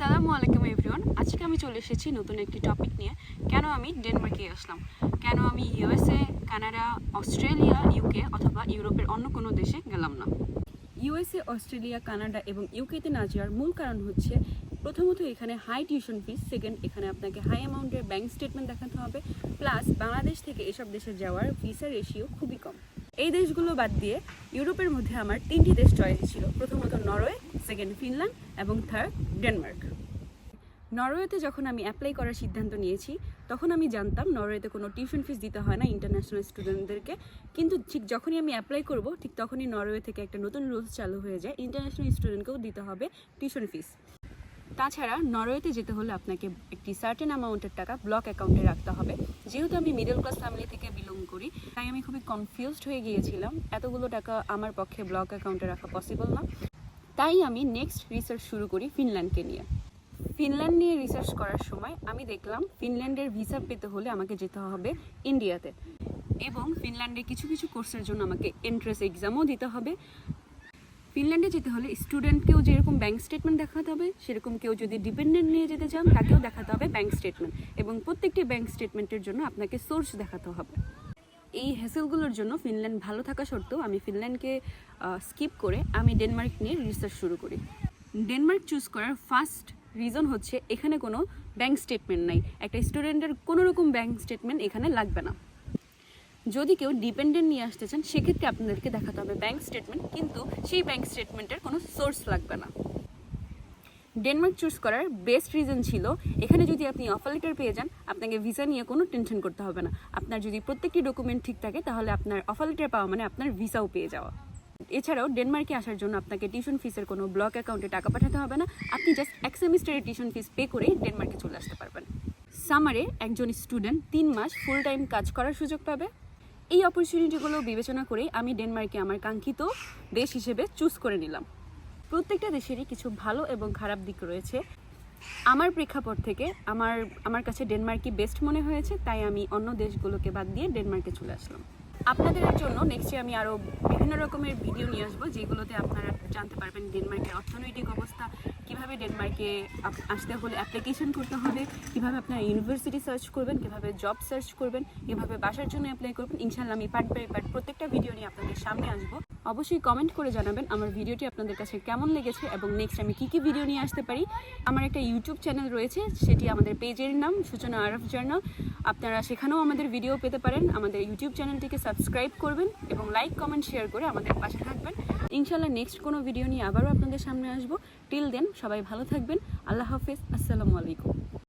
আসসালামু আলাইকুম এভরিওয়ান। আজকে আমি চলে এসেছি নতুন একটি টপিক নিয়ে। কেন আমি ডেনমার্কে আসলাম, কেন আমি ইউএসএ, কানাডা, অস্ট্রেলিয়া, ইউকে অথবা ইউরোপের অন্য কোনো দেশে গেলাম না। ইউএসএ, অস্ট্রেলিয়া, কানাডা এবং ইউকেতে না যাওয়ার মূল কারণ হচ্ছে প্রথমত এখানে হাই টিউশন ফিস, সেকেন্ড এখানে আপনাকে হাই অ্যামাউন্টের ব্যাংক স্টেটমেন্ট দেখাতে হবে, প্লাস বাংলাদেশ থেকে এসব দেশে যাওয়ার ভিসা রেশিও খুবই কম। এই দেশগুলো বাদ দিয়ে ইউরোপের মধ্যে আমার 3টি দেশ চয়েস ছিল। প্রথমত নরওয়ে, সেকেন্ড ফিনল্যান্ড এবং থার্ড ডেনমার্ক। নরওয়েতে যখন আমি অ্যাপ্লাই করার সিদ্ধান্ত নিয়েছি তখন আমি জানতাম নরওয়েতে কোনো টিউশন ফিস দিতে হয় না ইন্টারন্যাশনাল স্টুডেন্টদেরকে, কিন্তু ঠিক যখনই আমি অ্যাপ্লাই করব ঠিক তখনই নরওয়ে থেকে একটা নতুন রুলস চালু হয়ে যায়, ইন্টারন্যাশনাল স্টুডেন্টকেও দিতে হবে টিউশন ফিস। তাছাড়া নরওয়েতে যেতে হলে আপনাকে একটি সার্টেন অ্যামাউন্টের টাকা ব্লক অ্যাকাউন্টে রাখতে হবে। যেহেতু আমি মিডল ক্লাস ফ্যামিলি থেকে বিলং করি তাই আমি খুবই কনফিউজড হয়ে গিয়েছিলাম, এতগুলো টাকা আমার পক্ষে ব্লক অ্যাকাউন্টে রাখা পসিবল না। তাই আমি নেক্সট রিসার্চ শুরু করি ফিনল্যান্ডকে নিয়ে। ফিনল্যান্ড নিয়ে রিসার্চ করার সময় আমি দেখলাম ফিনল্যান্ডের ভিসা পেতে হলে আমাকে যেতে হবে ইন্ডিয়াতে, এবং ফিনল্যান্ডে কিছু কিছু কোর্সের জন্য আমাকে এন্ট্রান্স এক্সামও দিতে হবে। ফিনল্যান্ডে যেতে হলে স্টুডেন্টকেও যেরকম ব্যাংক স্টেটমেন্ট দেখাতে হবে, সেরকম কেউ যদি ডিপেন্ডেন্ট নিয়ে যেতে চান তাকেও দেখাতে হবে ব্যাংক স্টেটমেন্ট, এবং প্রত্যেকটি ব্যাংক স্টেটমেন্টের জন্য আপনাকে সোর্স দেখাতে হবে। এই হ্যাসেলগুলোর জন্য ফিনল্যান্ড ভালো থাকা সত্ত্বেও আমি ফিনল্যান্ডকে স্কিপ করে আমি ডেনমার্ক নিয়ে রিসার্চ শুরু করি। ডেনমার্ক চুজ করার ফার্স্ট রিজন হচ্ছে এখানে কোনো ব্যাংক স্টেটমেন্ট নাই। একটা স্টুডেন্টের কোনো রকম ব্যাংক স্টেটমেন্ট এখানে লাগবে না। যদি কেউ ডিপেন্ডেন্ট নিয়ে আসতে চান সেক্ষেত্রে আপনাদেরকে দেখাতে হবে ব্যাংক স্টেটমেন্ট, কিন্তু সেই ব্যাংক স্টেটমেন্টের কোনো সোর্স লাগবে না। ডেনমার্ক চুজ করার বেস্ট রিজন ছিল এখানে যদি আপনি অফার লেটার পেয়ে যান আপনাকে ভিসা নিয়ে কোনো টেনশন করতে হবে না। আপনার যদি প্রত্যেকটি ডকুমেন্ট ঠিক থাকে তাহলে আপনার অফার লেটার পাওয়া মানে আপনার ভিসাও পেয়ে যাওয়া। এছাড়াও ডেনমার্কে আসার জন্য আপনাকে টিউশন ফিসের কোনো ব্লক অ্যাকাউন্টে টাকা পাঠাতে হবে না, আপনি জাস্ট এক সেমিস্টারের টিউশন ফিস পে করে ডেনমার্কে চলে আসতে পারবেন। সামারে একজন স্টুডেন্ট 3 মাস ফুল টাইম কাজ করার সুযোগ পাবে। এই অপরচুনিটিগুলো বিবেচনা করে আমি ডেনমার্কে আমার কাঙ্ক্ষিত দেশ হিসেবে চুজ করে নিলাম। প্রত্যেকটা দেশেরই কিছু ভালো এবং খারাপ দিক রয়েছে। আমার প্রেক্ষাপট থেকে আমার কাছে ডেনমার্কই বেস্ট মনে হয়েছে, তাই আমি অন্য দেশগুলোকে বাদ দিয়ে ডেনমার্কে চলে আসলাম। আপনাদের জন্য নেক্সটে আমি আরও বিভিন্ন রকমের ভিডিও নিয়ে আসবো যেগুলোতে আপনারা জানতে পারবেন ডেনমার্কের অর্থনৈতিক অবস্থা, কীভাবে ডেনমার্কে আসতে হলে অ্যাপ্লিকেশন করতে হবে, কীভাবে আপনারা ইউনিভার্সিটি সার্চ করবেন, কীভাবে জব সার্চ করবেন, কীভাবে বাসার জন্য অ্যাপ্লাই করবেন। ইনশাল্লাহ আমি পার্ট বাই পার্ট প্রত্যেকটা ভিডিও নিয়ে আপনাদের সামনে আসবো। অবশ্যই কমেন্ট করে জানাবেন আমার ভিডিওটি আপনাদের কাছে কেমন লেগেছে এবং নেক্সট আমি কী কী ভিডিও নিয়ে আসতে পারি। আমার একটা ইউটিউব চ্যানেল রয়েছে, সেটি আমাদের পেজের নাম সূচনা আরফ জার্নাল। আপনারা সেখানেও আমাদের ভিডিও পেতে পারেন। আমাদের ইউটিউব চ্যানেলটিকে সাবস্ক্রাইব করবেন এবং লাইক কমেন্ট শেয়ার করে আমাদের পাশে থাকবেন। ইনশাল্লাহ নেক্সট কোনো ভিডিও নিয়ে আবারও আপনাদের সামনে আসবো। টিল দেন সবাই ভালো থাকবেন। আল্লাহ হাফেজ। আসসালামু আলাইকুম।